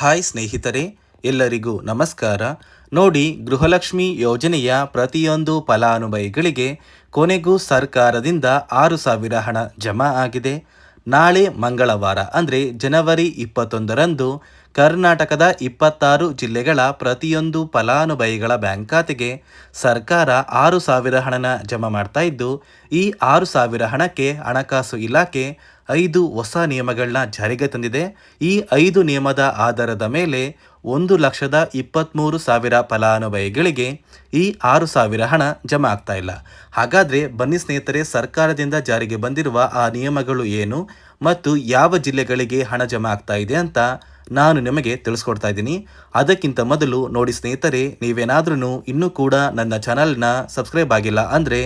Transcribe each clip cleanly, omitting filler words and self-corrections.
Hi ಸ್ನೇಹಿತರೆ, ಎಲ್ಲರಿಗೂ ನಮಸ್ಕಾರ. ನೋಡಿ, ಗೃಹಲಕ್ಷ್ಮಿ ಯೋಜನೆಯ ಪ್ರತಿಯೊಂದು ಫಲಾನುಭವಿಗಳಿಗೆ ಕೊನೆಗೂ ಸರ್ಕಾರದಿಂದ 6,000 ಹಣ ಜಮಾ ಆಗಿದೆ. ನಾಳೆ ಮಂಗಳವಾರ ಅಂದರೆ ಜನವರಿ 21ರಂದು ಕರ್ನಾಟಕದ 26 ಜಿಲ್ಲೆಗಳ ಪ್ರತಿಯೊಂದು ಫಲಾನುಭವಿಗಳ ಬ್ಯಾಂಕ್ ಖಾತೆಗೆ ಸರ್ಕಾರ 6,000 ಹಣನ ಜಮಾ ಮಾಡ್ತಾ ಇದ್ದು, ಈ 6,000 ಹಣಕ್ಕೆ ಹಣಕಾಸು ಇಲಾಖೆ 5 ಹೊಸ ನಿಯಮಗಳನ್ನ ಜಾರಿಗೆ ತಂದಿದೆ. ಈ 5 ನಿಯಮದ ಆಧಾರದ ಮೇಲೆ 1,23,000 ಫಲಾನುಭವಿಗಳಿಗೆ ಈ 6,000 ಹಣ ಜಮಾ ಆಗ್ತಾ ಇಲ್ಲ. ಹಾಗಾದರೆ ಬನ್ನಿ ಸ್ನೇಹಿತರೆ, ಸರ್ಕಾರದಿಂದ ಜಾರಿಗೆ ಬಂದಿರುವ ಆ ನಿಯಮಗಳು ಏನು ಮತ್ತು ಯಾವ ಜಿಲ್ಲೆಗಳಿಗೆ ಹಣ ಜಮಾ ಆಗ್ತಾ ಇದೆ ಅಂತ ನಾನು ನಿಮಗೆ ತಿಳಿಸ್ಕೊಡ್ತಾ ಇದ್ದೀನಿ. ಅದಕ್ಕಿಂತ ಮೊದಲು ನೋಡಿ ಸ್ನೇಹಿತರೆ, ನೀವೇನಾದ್ರೂ ಇನ್ನೂ ಕೂಡ ನನ್ನ ಚಾನಲ್ನ ಸಬ್ಸ್ಕ್ರೈಬ್ ಆಗಿಲ್ಲ ಅಂದರೆ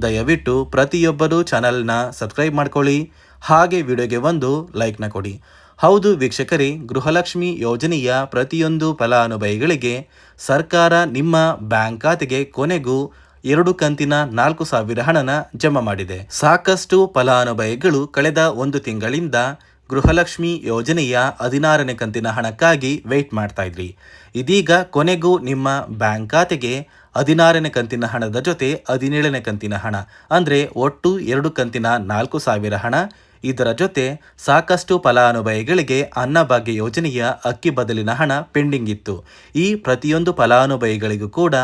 ದಯವಿಟ್ಟು ಪ್ರತಿಯೊಬ್ಬರು ಚಾನಲ್ನ ಸಬ್ಸ್ಕ್ರೈಬ್ ಮಾಡ್ಕೊಳ್ಳಿ, ಹಾಗೆ ವಿಡಿಯೋಗೆ ಒಂದು ಲೈಕ್ನ ಕೊಡಿ. ಹೌದು ವೀಕ್ಷಕರೇ, ಗೃಹಲಕ್ಷ್ಮಿ ಯೋಜನೆಯ ಪ್ರತಿಯೊಂದು ಫಲಾನುಭವಿಗಳಿಗೆ ಸರ್ಕಾರ ನಿಮ್ಮ ಬ್ಯಾಂಕ್ ಖಾತೆಗೆ ಕೊನೆಗೂ 2 ಕಂತಿನ 4,000 ಹಣನ ಜಮಾ ಮಾಡಿದೆ. ಸಾಕಷ್ಟು ಫಲಾನುಭವಿಗಳು ಕಳೆದ 1 ತಿಂಗಳಿಂದ ಗೃಹಲಕ್ಷ್ಮಿ ಯೋಜನೆಯ 16ನೇ ಕಂತಿನ ಹಣಕ್ಕಾಗಿ ವೆಯ್ಟ್ ಮಾಡ್ತಾ ಇದ್ರಿ. ಇದೀಗ ಕೊನೆಗೂ ನಿಮ್ಮ ಬ್ಯಾಂಕ್ ಖಾತೆಗೆ 16ನೇ ಕಂತಿನ ಹಣದ ಜೊತೆ 17ನೇ ಕಂತಿನ ಹಣ ಅಂದರೆ ಒಟ್ಟು 2 ಕಂತಿನ 4,000 ಹಣ, ಇದರ ಜೊತೆ ಸಾಕಷ್ಟು ಫಲಾನುಭವಿಗಳಿಗೆ ಅನ್ನಭಾಗ್ಯ ಯೋಜನೆಯ ಅಕ್ಕಿ ಬದಲಿನ ಹಣ ಪೆಂಡಿಂಗ್ ಇತ್ತು. ಈ ಪ್ರತಿಯೊಂದು ಫಲಾನುಭವಿಗಳಿಗೂ ಕೂಡ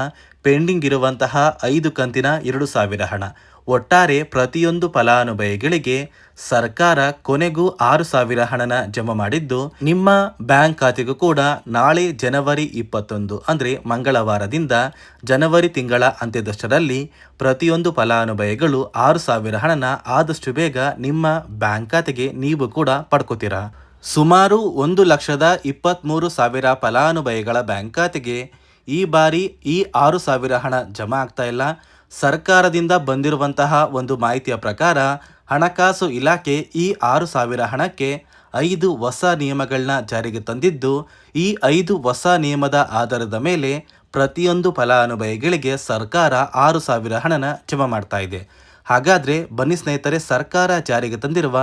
ಪೆಂಡಿಂಗ್ ಇರುವಂತಹ 5 ಕಂತಿನ 2,000 ಹಣ, ಒಟ್ಟಾರೆ ಪ್ರತಿಯೊಂದು ಫಲಾನುಭವಿಗಳಿಗೆ ಸರ್ಕಾರ ಕೊನೆಗೂ 6,000 ಹಣನ ಜಮಾ ಮಾಡಿದ್ದು, ನಿಮ್ಮ ಬ್ಯಾಂಕ್ ಖಾತೆಗೂ ಕೂಡ ನಾಳೆ ಜನವರಿ 21 ಅಂದರೆ ಮಂಗಳವಾರದಿಂದ ಜನವರಿ ತಿಂಗಳ ಅಂತ್ಯದಷ್ಟರಲ್ಲಿ ಪ್ರತಿಯೊಂದು ಫಲಾನುಭವಿಗಳು 6,000 ಹಣನ ಆದಷ್ಟು ಬೇಗ ನಿಮ್ಮ ಬ್ಯಾಂಕ್ ಖಾತೆಗೆ ನೀವು ಕೂಡ ಪಡ್ಕೋತೀರಾ. ಸುಮಾರು 1,23,000 ಫಲಾನುಭವಿಗಳ ಬ್ಯಾಂಕ್ ಖಾತೆಗೆ ಈ ಬಾರಿ ಈ 6,000 ಹಣ ಜಮಾ ಆಗ್ತಾ ಇಲ್ಲ. ಸರ್ಕಾರದಿಂದ ಬಂದಿರುವಂತಹ ಒಂದು ಮಾಹಿತಿಯ ಪ್ರಕಾರ ಹಣಕಾಸು ಇಲಾಖೆ ಈ 6,000 ಹಣಕ್ಕೆ 5 ಹೊಸ ನಿಯಮಗಳನ್ನ ಜಾರಿಗೆ ತಂದಿದ್ದು, ಈ 5 ಹೊಸ ನಿಯಮದ ಆಧಾರದ ಮೇಲೆ ಪ್ರತಿಯೊಂದು ಫಲಾನುಭವಿಗಳಿಗೆ ಸರ್ಕಾರ 6,000 ಹಣನ ಜಮಾ ಮಾಡ್ತಾ ಇದೆ. ಹಾಗಾದರೆ ಬನ್ನಿ ಸ್ನೇಹಿತರೆ, ಸರ್ಕಾರ ಜಾರಿಗೆ ತಂದಿರುವ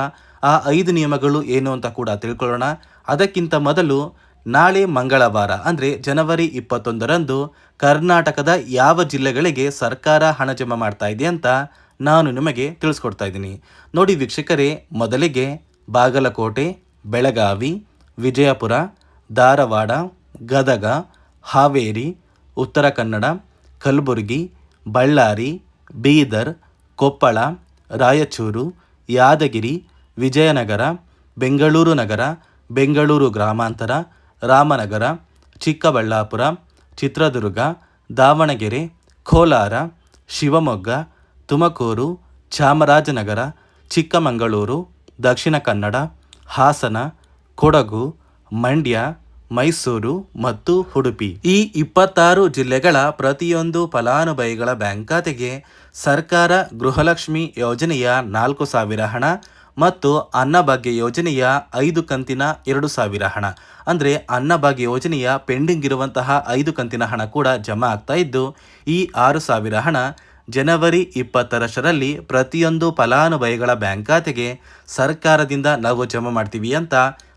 ಆ 5 ನಿಯಮಗಳು ಏನು ಅಂತ ಕೂಡ ತಿಳ್ಕೊಳ್ಳೋಣ. ಅದಕ್ಕಿಂತ ಮೊದಲು ನಾಳೆ ಮಂಗಳವಾರ ಅಂದರೆ ಜನವರಿ 21ರಂದು ಕರ್ನಾಟಕದ ಯಾವ ಜಿಲ್ಲೆಗಳಿಗೆ ಸರ್ಕಾರ ಹಣ ಜಮಾ ಮಾಡ್ತಾ ಇದೆ ಅಂತ ನಾನು ನಿಮಗೆ ತಿಳಿಸ್ಕೊಡ್ತಾ ಇದ್ದೀನಿ. ನೋಡಿ ವೀಕ್ಷಕರೇ, ಮೊದಲಿಗೆ ಬಾಗಲಕೋಟೆ, ಬೆಳಗಾವಿ, ವಿಜಯಪುರ, ಧಾರವಾಡ, ಗದಗ, ಹಾವೇರಿ, ಉತ್ತರ ಕನ್ನಡ, ಕಲಬುರಗಿ, ಬಳ್ಳಾರಿ, ಬೀದರ್, ಕೊಪ್ಪಳ, ರಾಯಚೂರು, ಯಾದಗಿರಿ, ವಿಜಯನಗರ, ಬೆಂಗಳೂರು ನಗರ, ಬೆಂಗಳೂರು ಗ್ರಾಮಾಂತರ, ರಾಮನಗರ, ಚಿಕ್ಕಬಳ್ಳಾಪುರ, ಚಿತ್ರದುರ್ಗ, ದಾವಣಗೆರೆ, ಕೋಲಾರ, ಶಿವಮೊಗ್ಗ, ತುಮಕೂರು, ಚಾಮರಾಜನಗರ, ಚಿಕ್ಕಮಗಳೂರು, ದಕ್ಷಿಣ ಕನ್ನಡ, ಹಾಸನ, ಕೊಡಗು, ಮಂಡ್ಯ, ಮೈಸೂರು ಮತ್ತು ಉಡುಪಿ. ಈ 26 ಜಿಲ್ಲೆಗಳ ಪ್ರತಿಯೊಂದು ಫಲಾನುಭವಿಗಳ ಬ್ಯಾಂಕ್ ಖಾತೆಗೆ ಸರ್ಕಾರ ಗೃಹಲಕ್ಷ್ಮಿ ಯೋಜನೆಯ 4,000 ಹಣ ಮತ್ತು ಅನ್ನಭಾಗ್ಯ ಯೋಜನೆಯ 5 ಕಂತಿನ 2,000 ಹಣ ಅಂದರೆ ಅನ್ನಭಾಗ್ಯ ಯೋಜನೆಯ ಪೆಂಡಿಂಗ್ ಇರುವಂತಹ 5 ಕಂತಿನ ಹಣ ಕೂಡ ಜಮಾ ಆಗ್ತಾ ಇದ್ದು, ಈ 6,000 ಹಣ ಜನವರಿ 20ರಷ್ಟರಲ್ಲಿ ಪ್ರತಿಯೊಂದು ಫಲಾನುಭವಿಗಳ ಬ್ಯಾಂಕ್ ಖಾತೆಗೆ ಸರ್ಕಾರದಿಂದ ನಾವು ಜಮಾ ಮಾಡ್ತೀವಿ ಅಂತ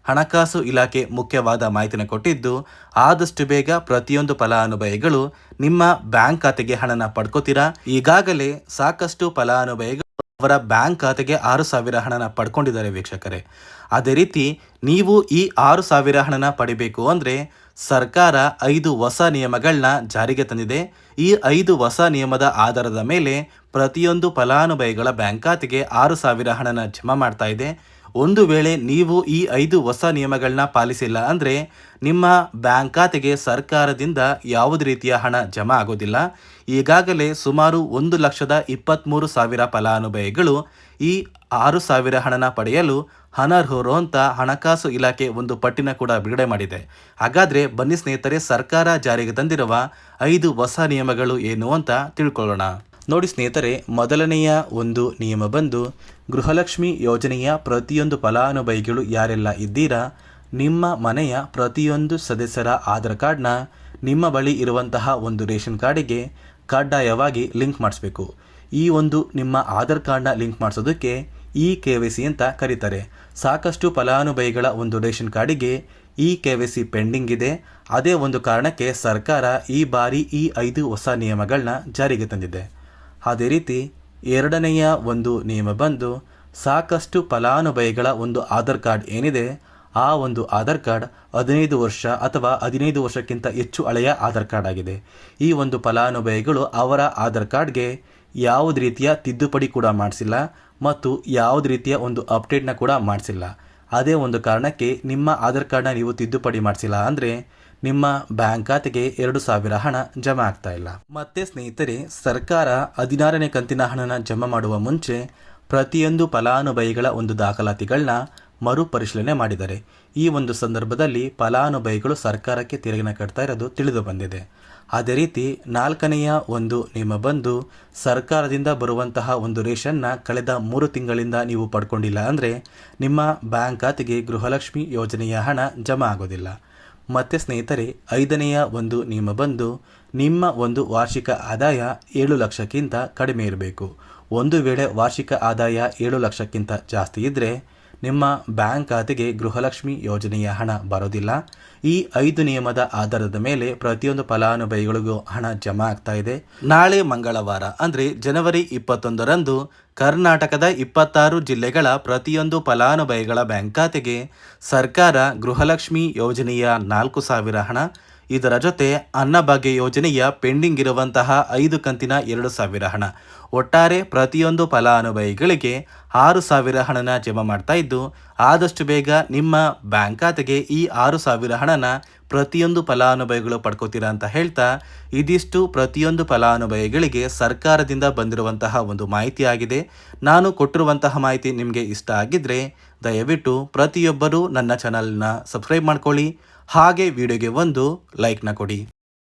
ಹಣಕಾಸು ಇಲಾಖೆ ಮುಖ್ಯವಾದ ಮಾಹಿತಿನ ಕೊಟ್ಟಿದ್ದು, ಆದಷ್ಟು ಬೇಗ ಪ್ರತಿಯೊಂದು ಫಲಾನುಭವಿಗಳು ನಿಮ್ಮ ಬ್ಯಾಂಕ್ ಖಾತೆಗೆ ಹಣನ ಪಡ್ಕೋತೀರಾ. ಈಗಾಗಲೇ ಸಾಕಷ್ಟು ಫಲಾನುಭವಿಗಳು ಅವರ ಬ್ಯಾಂಕ್ ಖಾತೆಗೆ 6,000 ಹಣನ ಪಡ್ಕೊಂಡಿದ್ದಾರೆ ವೀಕ್ಷಕರೇ. ಅದೇ ರೀತಿ ನೀವು ಈ 6,000 ಹಣನ ಪಡಿಬೇಕು ಅಂದರೆ ಸರ್ಕಾರ 5 ಹೊಸ ನಿಯಮಗಳನ್ನ ಜಾರಿಗೆ ತಂದಿದೆ. ಈ 5 ಹೊಸ ನಿಯಮದ ಆಧಾರದ ಮೇಲೆ ಪ್ರತಿಯೊಂದು ಫಲಾನುಭವಿಗಳ ಬ್ಯಾಂಕ್ ಖಾತೆಗೆ 6,000 ಹಣನ ಜಮಾ ಮಾಡ್ತಾ ಇದೆ. ಒಂದು ವೇಳೆ ನೀವು ಈ 5 ಹೊಸ ನಿಯಮಗಳನ್ನ ಪಾಲಿಸಿಲ್ಲ ಅಂದರೆ ನಿಮ್ಮ ಬ್ಯಾಂಕ್ ಖಾತೆಗೆ ಸರ್ಕಾರದಿಂದ ಯಾವುದೇ ರೀತಿಯ ಹಣ ಜಮಾ ಆಗೋದಿಲ್ಲ. ಈಗಾಗಲೇ ಸುಮಾರು 1,23,000 ಫಲಾನುಭವಿಗಳು ಈ 6,000 ಹಣನ ಪಡೆಯಲು ಅನರ್ಹರು ಅಂತ ಹಣಕಾಸು ಇಲಾಖೆ ಒಂದು ಪಟ್ಟಿನ ಕೂಡ ಬಿಡುಗಡೆ ಮಾಡಿದೆ. ಹಾಗಾದರೆ ಬನ್ನಿ ಸ್ನೇಹಿತರೆ, ಸರ್ಕಾರ ಜಾರಿಗೆ ತಂದಿರುವ 5 ಹೊಸ ನಿಯಮಗಳು ಏನು ಅಂತ ತಿಳ್ಕೊಳ್ಳೋಣ. ನೋಡಿ ಸ್ನೇಹಿತರೆ, ಮೊದಲನೆಯ ಒಂದು ನಿಯಮ ಬಂದು ಗೃಹಲಕ್ಷ್ಮಿ ಯೋಜನೆಯ ಪ್ರತಿಯೊಂದು ಫಲಾನುಭವಿಗಳು ಯಾರೆಲ್ಲ ಇದ್ದೀರಾ, ನಿಮ್ಮ ಮನೆಯ ಪ್ರತಿಯೊಂದು ಸದಸ್ಯರ ಆಧಾರ್ ಕಾರ್ಡ್ನ ನಿಮ್ಮ ಬಳಿ ಇರುವಂತಹ ಒಂದು ರೇಷನ್ ಕಾರ್ಡಿಗೆ ಕಡ್ಡಾಯವಾಗಿ ಲಿಂಕ್ ಮಾಡಿಸ್ಬೇಕು. ಈ ಒಂದು ನಿಮ್ಮ ಆಧಾರ್ ಕಾರ್ಡ್ನ ಲಿಂಕ್ ಮಾಡಿಸೋದಕ್ಕೆ KYC ಅಂತ ಕರೀತಾರೆ. ಸಾಕಷ್ಟು ಫಲಾನುಭವಿಗಳ ಒಂದು ರೇಷನ್ ಕಾರ್ಡಿಗೆ ಈ KYC ಪೆಂಡಿಂಗ್ ಇದೆ. ಅದೇ ಒಂದು ಕಾರಣಕ್ಕೆ ಸರ್ಕಾರ ಈ ಬಾರಿ ಈ 5 ಹೊಸ ನಿಯಮಗಳನ್ನ ಜಾರಿಗೆ ತಂದಿದೆ. ಅದೇ ರೀತಿ ಎರಡನೆಯ ಒಂದು ನಿಯಮ ಬಂದು ಸಾಕಷ್ಟು ಫಲಾನುಭವಿಗಳ ಒಂದು ಆಧಾರ್ ಕಾರ್ಡ್ ಏನಿದೆ, ಆ ಒಂದು ಆಧಾರ್ ಕಾರ್ಡ್ 15 ವರ್ಷ ಅಥವಾ 15 ವರ್ಷಕ್ಕಿಂತ ಹೆಚ್ಚು ಹಳೆಯ ಆಧಾರ್ ಕಾರ್ಡ್ ಆಗಿದೆ. ಈ ಒಂದು ಫಲಾನುಭವಿಗಳು ಅವರ ಆಧಾರ್ ಕಾರ್ಡ್ಗೆ ಯಾವುದೇ ರೀತಿಯ ತಿದ್ದುಪಡಿ ಕೂಡ ಮಾಡಿಸಿಲ್ಲ ಮತ್ತು ಯಾವುದೇ ರೀತಿಯ ಒಂದು ಅಪ್ಡೇಟ್ನ ಕೂಡ ಮಾಡಿಸಿಲ್ಲ. ಅದೇ ಒಂದು ಕಾರಣಕ್ಕೆ ನಿಮ್ಮ ಆಧಾರ್ ಕಾರ್ಡ್ನ ನೀವು ತಿದ್ದುಪಡಿ ಮಾಡಿಸಿಲ್ಲ ಅಂದರೆ ನಿಮ್ಮ ಬ್ಯಾಂಕ್ ಖಾತೆಗೆ 2,000 ಹಣ ಜಮಾ ಆಗ್ತಾ ಇಲ್ಲ. ಮತ್ತೆ ಸ್ನೇಹಿತರೆ, ಸರ್ಕಾರ 16ನೇ ಕಂತಿನ ಹಣನ ಜಮಾ ಮಾಡುವ ಮುಂಚೆ ಪ್ರತಿಯೊಂದು ಫಲಾನುಭವಿಗಳ ಒಂದು ದಾಖಲಾತಿಗಳನ್ನ ಮರುಪರಿಶೀಲನೆ ಮಾಡಿದ್ದಾರೆ. ಈ ಒಂದು ಸಂದರ್ಭದಲ್ಲಿ ಫಲಾನುಭವಿಗಳು ಸರ್ಕಾರಕ್ಕೆ ತೆರಿಗೆನ ಕಟ್ತಾ ಇರೋದು ತಿಳಿದು ಬಂದಿದೆ. ಅದೇ ರೀತಿ 4ನೆಯ ಒಂದು ನಿಯಮ ಬಂದು ಸರ್ಕಾರದಿಂದ ಬರುವಂತಹ ಒಂದು ರೇಷನ್ನ ಕಳೆದ 3 ತಿಂಗಳಿಂದ ನೀವು ಪಡ್ಕೊಂಡಿಲ್ಲ ಅಂದರೆ ನಿಮ್ಮ ಬ್ಯಾಂಕ್ ಖಾತೆಗೆ ಗೃಹಲಕ್ಷ್ಮಿ ಯೋಜನೆಯ ಹಣ ಜಮಾ ಆಗೋದಿಲ್ಲ. ಮತ್ತು ಸ್ನೇಹಿತರೆ, 5ನೆಯ ಒಂದು ನಿಯಮ ಬಂದು ನಿಮ್ಮ ಒಂದು ವಾರ್ಷಿಕ ಆದಾಯ 7 ಲಕ್ಷಕ್ಕಿಂತ ಕಡಿಮೆ ಇರಬೇಕು. ಒಂದು ವೇಳೆ ವಾರ್ಷಿಕ ಆದಾಯ 7 ಲಕ್ಷಕ್ಕಿಂತ ಜಾಸ್ತಿ ಇದ್ದರೆ ನಿಮ್ಮ ಬ್ಯಾಂಕ್ ಖಾತೆಗೆ ಗೃಹಲಕ್ಷ್ಮಿ ಯೋಜನೆಯ ಹಣ ಬರೋದಿಲ್ಲ. ಈ 5 ನಿಯಮದ ಆಧಾರದ ಮೇಲೆ ಪ್ರತಿಯೊಂದು ಫಲಾನುಭವಿಗಳಿಗೂ ಹಣ ಜಮಾ ಆಗ್ತಾ ಇದೆ. ನಾಳೆ ಮಂಗಳವಾರ ಅಂದರೆ ಜನವರಿ 21ರಂದು ಕರ್ನಾಟಕದ 26 ಜಿಲ್ಲೆಗಳ ಪ್ರತಿಯೊಂದು ಫಲಾನುಭವಿಗಳ ಬ್ಯಾಂಕ್ ಖಾತೆಗೆ ಸರ್ಕಾರ ಗೃಹಲಕ್ಷ್ಮಿ ಯೋಜನೆಯ 4,000 ಹಣ, ಇದರ ಜೊತೆ ಅನ್ನಭಾಗ್ಯ ಯೋಜನೆಯ ಪೆಂಡಿಂಗ್ ಇರುವಂತಹ 5 ಕಂತಿನ 2,000 ಹಣ, ಒಟ್ಟಾರೆ ಪ್ರತಿಯೊಂದು ಫಲಾನುಭವಿಗಳಿಗೆ 6,000 ಹಣನ ಜಮಾ ಮಾಡ್ತಾ ಇದ್ದು, ಆದಷ್ಟು ಬೇಗ ನಿಮ್ಮ ಬ್ಯಾಂಕ್ ಖಾತೆಗೆ ಈ 6,000 ಹಣನ ಪ್ರತಿಯೊಂದು ಫಲಾನುಭವಿಗಳು ಪಡ್ಕೋತೀರಾ ಅಂತ ಹೇಳ್ತಾ, ಇದಿಷ್ಟು ಪ್ರತಿಯೊಂದು ಫಲಾನುಭವಿಗಳಿಗೆ ಸರ್ಕಾರದಿಂದ ಬಂದಿರುವಂತಹ ಒಂದು ಮಾಹಿತಿ ಆಗಿದೆ. ನಾನು ಕೊಟ್ಟಿರುವಂತಹ ಮಾಹಿತಿ ನಿಮಗೆ ಇಷ್ಟ ಆಗಿದ್ದರೆ ದಯವಿಟ್ಟು ಪ್ರತಿಯೊಬ್ಬರೂ ನನ್ನ ಚಾನಲ್ನ ಸಬ್ಸ್ಕ್ರೈಬ್ ಮಾಡ್ಕೊಳ್ಳಿ, ಹಾಗೆ ವಿಡಿಯೋಗೆ ಒಂದು ಲೈಕ್ನ ಕೊಡಿ.